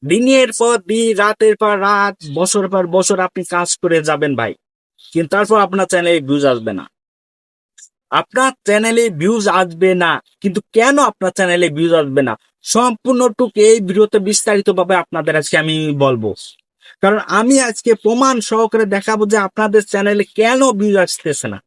দিনের পর দিন, রাতের পর রাত, বছর পর বছর আপনি কাজ করে যাবেন ভাই, কিন্তু তারপর আপনার চ্যানেলে ভিউজ আসবে না। আপনার চ্যানেলে ভিউজ আসবে না, কিন্তু কেন আপনার চ্যানেলে ভিউজ আসবে না, সম্পূর্ণটুকু এই ভিডিওতে বিস্তারিত ভাবে আপনাদের আজকে আমি বলবো। কারণ আমি আজকে প্রমাণ সহকারে দেখাবো যে আপনাদের চ্যানেলে কেন ভিউজ আসতেছে না।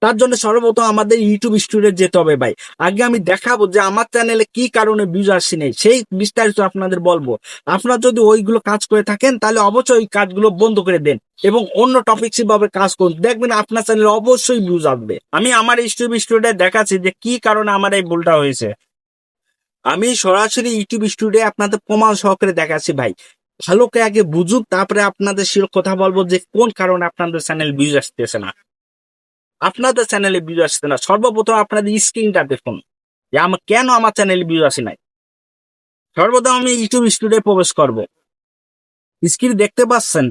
তার জন্য সর্বপ্রথম আমাদের ইউটিউব স্টুডিও যেতে হবে ভাই। আগে আমি দেখাবো যে আমার চ্যানেলে কি কারণে ভিউজ আসছে নেই, সেই বিস্তারিত আপনাদের বলবো। আপনারা যদি ওইগুলো কাজ করে থাকেন তাহলে অবশ্যই ওই কাজগুলো বন্ধ করে দেন এবং অন্য টপিক ভাবে কাজ করুন, দেখবেন আপনার চ্যানেলে অবশ্যই ভিউজ আসবে। আমি আমার ইউটিউব স্টুডিও দেখাচ্ছি যে কি কারণে আমার এই ভুলটা হয়েছে। আমি সরাসরি ইউটিউব স্টুডিও আপনাদের প্রমাণ সহকারে দেখাচ্ছি ভাই। ভালো করে আগে বুঝুন, তারপরে আপনাদের কথা বলবো যে কোন কারণে আপনাদের চ্যানেল ভিউজ আসতেছে না। আপনাদের চ্যানেলে ভিউজ আসছে না, সর্বপ্রথম আপনাদের স্ক্রিনটা দেখুন যে আমার কেন আমার চ্যানেলে ভিউজ আসে নাই। সর্বপ্রথম আমি ইউটিউব স্টুডিও প্রবেশ করব। স্ক্রিন দেখতে পাচ্ছেন?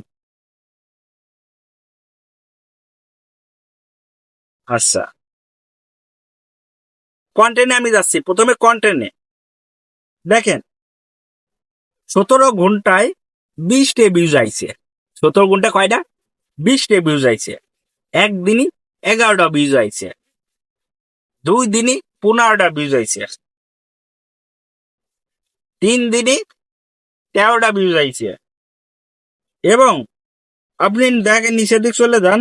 আচ্ছা, কন্টেন্টে আমি যাচ্ছি। প্রথমে কন্টেন্টে দেখেন 17 ঘন্টায় 20টা ভিউজ আইছে। 17 ঘন্টা কয়টা? 20টা ভিউজ আইছে। একদিনই 11টা ভিউজ আইছে। 2 দিনই 15টা ভিউজ আইছে। 3 দিনই 13টা ভিউজ আইছে। এবং আপনি দেখেন নিচের দিক চলে যান,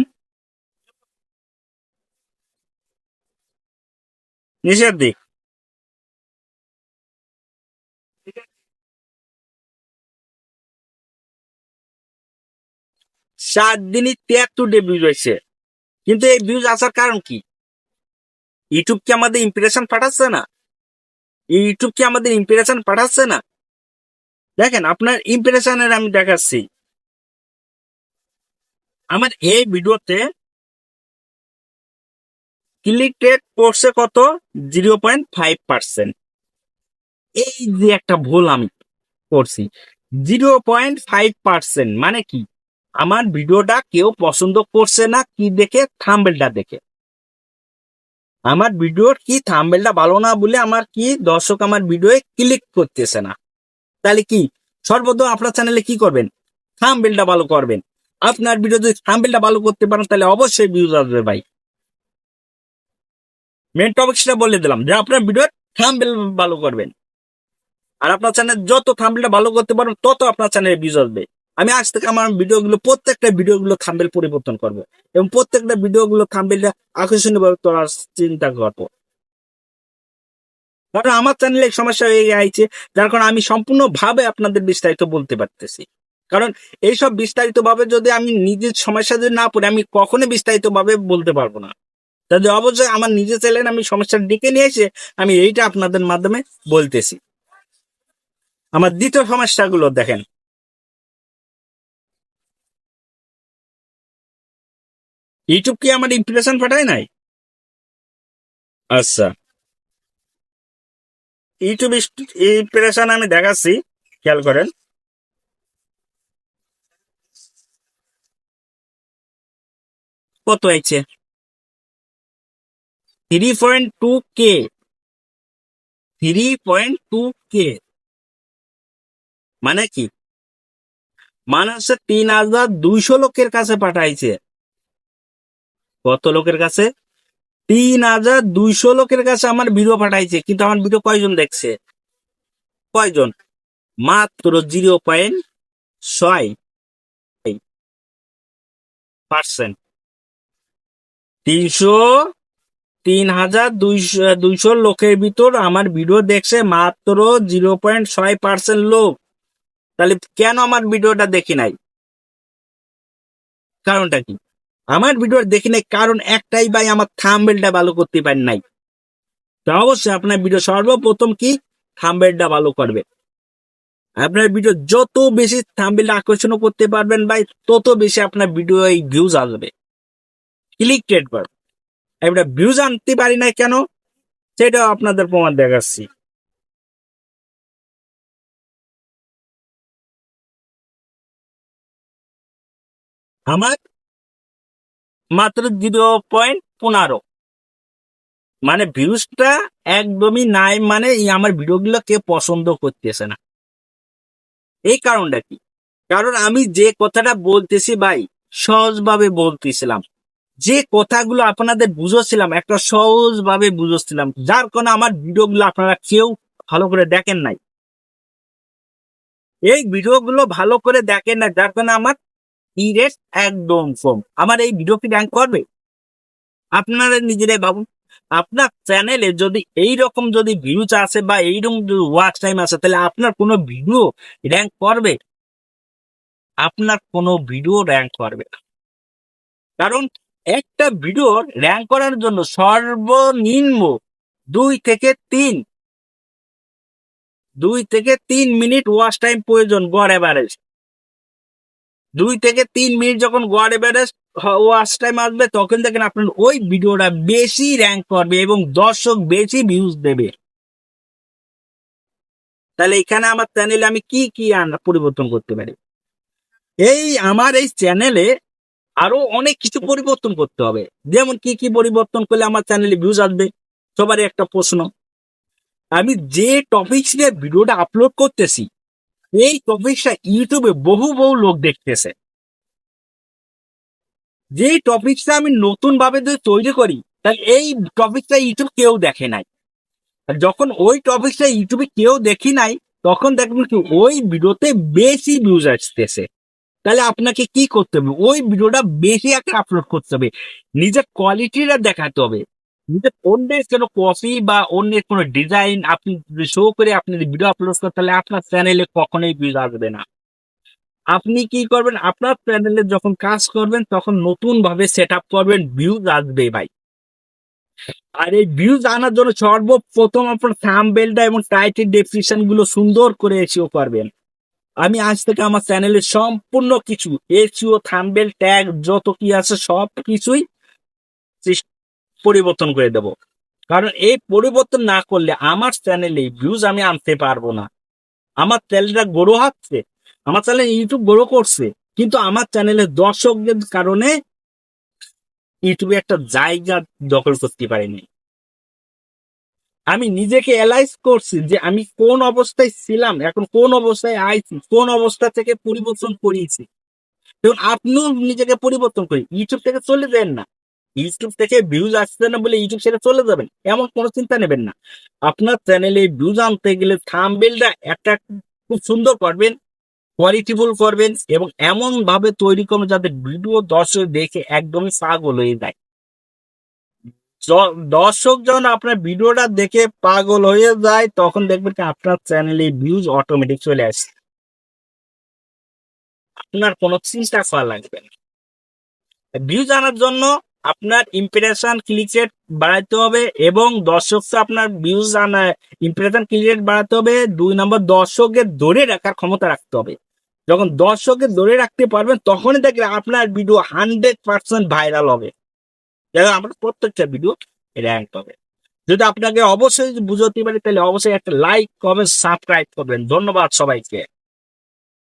নিচের দিক 7 দিনই 73টা ভিউজ হয়েছে। কিন্তু এই ভিউজ আসার কারণ কি? ইউটিউব কি আমাদের ইম্প্রেশন পাঠাচ্ছে না? ইউটিউব কি আমাদের ইম্প্রেশন পাঠাচ্ছে না? দেখেন আপনার ইম্প্রেশনের আমি দেখাচ্ছি। আমার এই ভিডিওতে ক্লিক রেট পড়ছে কত? 0.5%। এই যে একটা ভুল আমি করছি, 0.5% মানে কি? আমার ভিডিওটা কেউ পছন্দ করছে না কি দেখে? থাম্বনেলটা দেখে। আমার ভিডিওর কি থাম্বনেলটা ভালো না বলে আমার কি দর্শক আমার ভিডিওে ক্লিক করতেছে না। তাহলে কি, সর্বপ্রথম আপনার চ্যানেলে কি করবেন? থাম্বনেলটা ভালো করবেন। আপনার ভিডিও যদি থাম্বনেলটা ভালো করতে পারেন তাহলে অবশ্যই ভিউজ আসবে ভাই। মেন টপিকটা বলে দিলাম যে আপনার ভিডিওর থাম্বনেল ভালো করবেন। আর আপনার চ্যানেল যত থাম্বনেলটা ভালো করতে পারবেন তত আপনার চ্যানেলে ভিউজ আসবে। আমি আজ থেকে আমার ভিডিওগুলো, প্রত্যেকটা ভিডিওগুলো থাম্বনেল পরিবর্তন করব এবং প্রত্যেকটা ভিডিওগুলো থাম্বনেলটা আকর্ষণীয় ভাবে তোলার চিন্তা করবো। কারণ আমার চ্যানেলে সমস্যা হয়ে গেছে, যার কারণে আমি সম্পূর্ণ ভাবে আপনাদের বিস্তারিত বলতে পারতেছি। কারণ এইসব বিস্তারিত ভাবে যদি আমি নিজের সমস্যা যদি না পড়ে আমি কখনো বিস্তারিত ভাবে বলতে পারবো না। তাহলে অবশ্যই আমার নিজের চ্যানেলে আমি সমস্যা ডেকে নিয়ে এসে আমি এইটা আপনাদের মাধ্যমে বলতেছি। আমার দ্বিতীয় সমস্যাগুলো দেখেন। ইউটিউব কি আমার ইমপ্রেশন পাঠায় নাই? আচ্ছা, ইউটিউব ইমপ্রেশন আমি দেখাচ্ছি, খেয়াল করেন। কত আইছে? 3.2K। 3.2K মানে কি? মানে হচ্ছে 3,200 লোকের কাছে পাঠাইছে। কত লোকের কাছে? 3,200 লোকের কাছে আমার ভিডিও পাঠাইছে, কিন্তু আমার ভিডিও কয়জন দেখছে? কয়জন? মাত্র 0.6%। 300 3,200 লোকের ভিতর আমার ভিডিও দেখছে মাত্র 0.6% লোক। তাহলে কেন আমার ভিডিওটা দেখি নাই? কারণটা কি? আমার ভিডিও দেখি নাই কারণ একটাই ভাই, আমার থাম্বনেলটা ভালো করতে পারি নাই। তো অবশ্যই আপনার ভিডিও সর্বপ্রথম কি থাম্বনেলটা ভালো করবে। আপনার ভিডিও যত বেশি থাম্বনেল আকর্ষণ করতে পারবেন ভাই, তত বেশি আপনার ভিডিও এই ভিউজ আসবে, ক্লিক রেট বাড়বে। আমরা ভিউজ আনতে পারি না কেন, সেটাও আপনাদের প্রমাণ দেখাচ্ছি। আমার মাত্র 0.15, মানে ভিউজটা একদমই নাই, মানে আমার ভিডিওগুলো কেউ পছন্দ করতেছে না। এই কারণটা কি? কারণ আমি যে কথাটা বলতেছি ভাই, সহজভাবে বলতেছিলাম। যে কথাগুলো আপনাদের বুঝাচ্ছিলাম একটা সহজভাবে বুঝাচ্ছিলাম, যার কারণে আমার ভিডিওগুলো আপনারা কেউ ভালো করে দেখেন নাই। এই ভিডিওগুলো ভালো করে দেখেন না, যার কারণে আমার রেট একদম কম। আমার এই ভিডিও কি র্যাঙ্ক করবে? আপনারা নিজেরাই ভাবুন। আপনার চ্যানেলে যদি এই রকম যদি ভিউজ আছে বা এইরকম ওয়াচ টাইম আছে, তাহলে আপনার কোনো ভিডিও র্যাঙ্ক করবে? আপনার কোনো ভিডিও র্যাঙ্ক করবে না। কারণ একটা ভিডিও র্যাঙ্ক করার জন্য সর্বনিম্ন 2 থেকে 3 2 থেকে 3 মিনিট ওয়াচ টাইম প্রয়োজন, গড় এভারেজ। 2 থেকে 3 মিনিট যখন গড় এভারেজ ওয়াচ টাইম আসবে, তখন দেখেন আপনার ওই ভিডিওটা বেশি র্যাঙ্ক করবে এবং দর্শক বেশি ভিউজ দেবে। তাহলে এখানে আমার চ্যানেলে আমি কি কি পরিবর্তন করতে পারি? আমার এই চ্যানেলে আরো অনেক কিছু পরিবর্তন করতে হবে। যেমন কি কি পরিবর্তন করলে আমার চ্যানেলে ভিউজ আসবে? সবারই একটা প্রশ্ন। আমি যে টপিকস নিয়ে ভিডিওটা আপলোড করতেছি, এই টপিকটা ইউটিউবে বহু বহু লোক দেখতেছে। যে টপিকটা আমি নতুন ভাবে যদি তৈরি করি, তাহলে এই টপিকটা ইউটিউব কেউ দেখে নাই। আর যখন ওই টপিকটা ইউটিউবে কেউ দেখি নাই, তখন দেখবেন কি ওই ভিডিওতে বেশি ভিউজ আসতেছে। তাহলে আপনাকে কি করতে হবে? ওই ভিডিওটা বেশি একটা আপলোড করতে হবে, নিজের কোয়ালিটিটা দেখাতে হবে। নিজের অন্যের কোনো কপি বা অন্যের কোনো ডিজাইন আপনি শো করে আপনি ভিডিও আপলোড করতে, তাহলে আপনার চ্যানেলে কখনোই ভিউজ আসবে না। আপনি কি করবেন? আপনার চ্যানেলে যখন কাজ করবেন, তখন নতুন ভাবে সেট আপ করবেন, ভিউজ আসবে ভাই। আর এই ভিউজ আনার জন্য সর্বপ্রথম আপনার থাম্বনেলটা এবং টাইটেল ডেসক্রিপশন গুলো সুন্দর করে এসিও করবেন। আমি আজ থেকে আমার চ্যানেলের সম্পূর্ণ কিছু এসইও, থাম্বনেল, ট্যাগ যত কি আছে সব কিছুই পরিবর্তন করে দেব। কারণ এই পরিবর্তন না করলে আমার চ্যানেলে ভিউজ আমি আনতে পারবো না। আমার চ্যানেলটা গ্রো হচ্ছে, আমার চ্যানেল ইউটিউব গ্রো করছে, কিন্তু আমার চ্যানেলের দর্শকদের কারণে ইউটিউবে একটা জায়গা দখল করতে পারিনি। আমি নিজেকে অ্যালাইজ করছি যে আমি কোন অবস্থায় ছিলাম, এখন কোন অবস্থায় আইছি, কোন অবস্থা থেকে পরিবর্তন করিয়েছি। দেখুন, আপনিও নিজেকে পরিবর্তন করি, ইউটিউব থেকে চলে যান না। ইউটিউব থেকে ভিউজ আসছে না বলে ইউটিউব ছেড়ে চলে যাবেন, এমন কোনো চিন্তা নেবেন না। আপনার চ্যানেলে ভিউজ আনতে গেলে থাম্বনেলটা একটা খুব সুন্দর করবেন, কোয়ালিটিফুল করবেন এবং এমন ভাবে তৈরি করবেন যাতে ভিডিও দর্শক দেখে একদমই পাগল হয়ে যায়। দর্শক যখন আপনার ভিডিওটা দেখে পাগল হয়ে যায়, তখন দেখবেন কি আপনার চ্যানেলে ভিউজ অটোমেটিক চলে আসে। আপনার কোনো চিন্তা করা লাগবে না। ভিউজ আনার জন্য আপনার ইমপ্রেশন ক্লিক রেট বাড়াইতে হবে এবং দর্শককে আপনার ভিউজ আনা ইমপ্রেশন ক্লিক রেট বাড়াতে হবে। 2 নম্বর, দর্শকের ধরে রাখার ক্ষমতা রাখতে হবে। যখন দর্শকের ধরে রাখতে পারবেন, তখনই দেখলে আপনার ভিডিও 100% ভাইরাল হবে। দেখো, আমার প্রত্যেকটা ভিডিও র্যাঙ্ক পাবে। যদি আপনাকে অবশ্যই বুঝতে পারি, তাহলে অবশ্যই একটা লাইক, কমেন্ট, সাবস্ক্রাইব করবেন। ধন্যবাদ সবাইকে।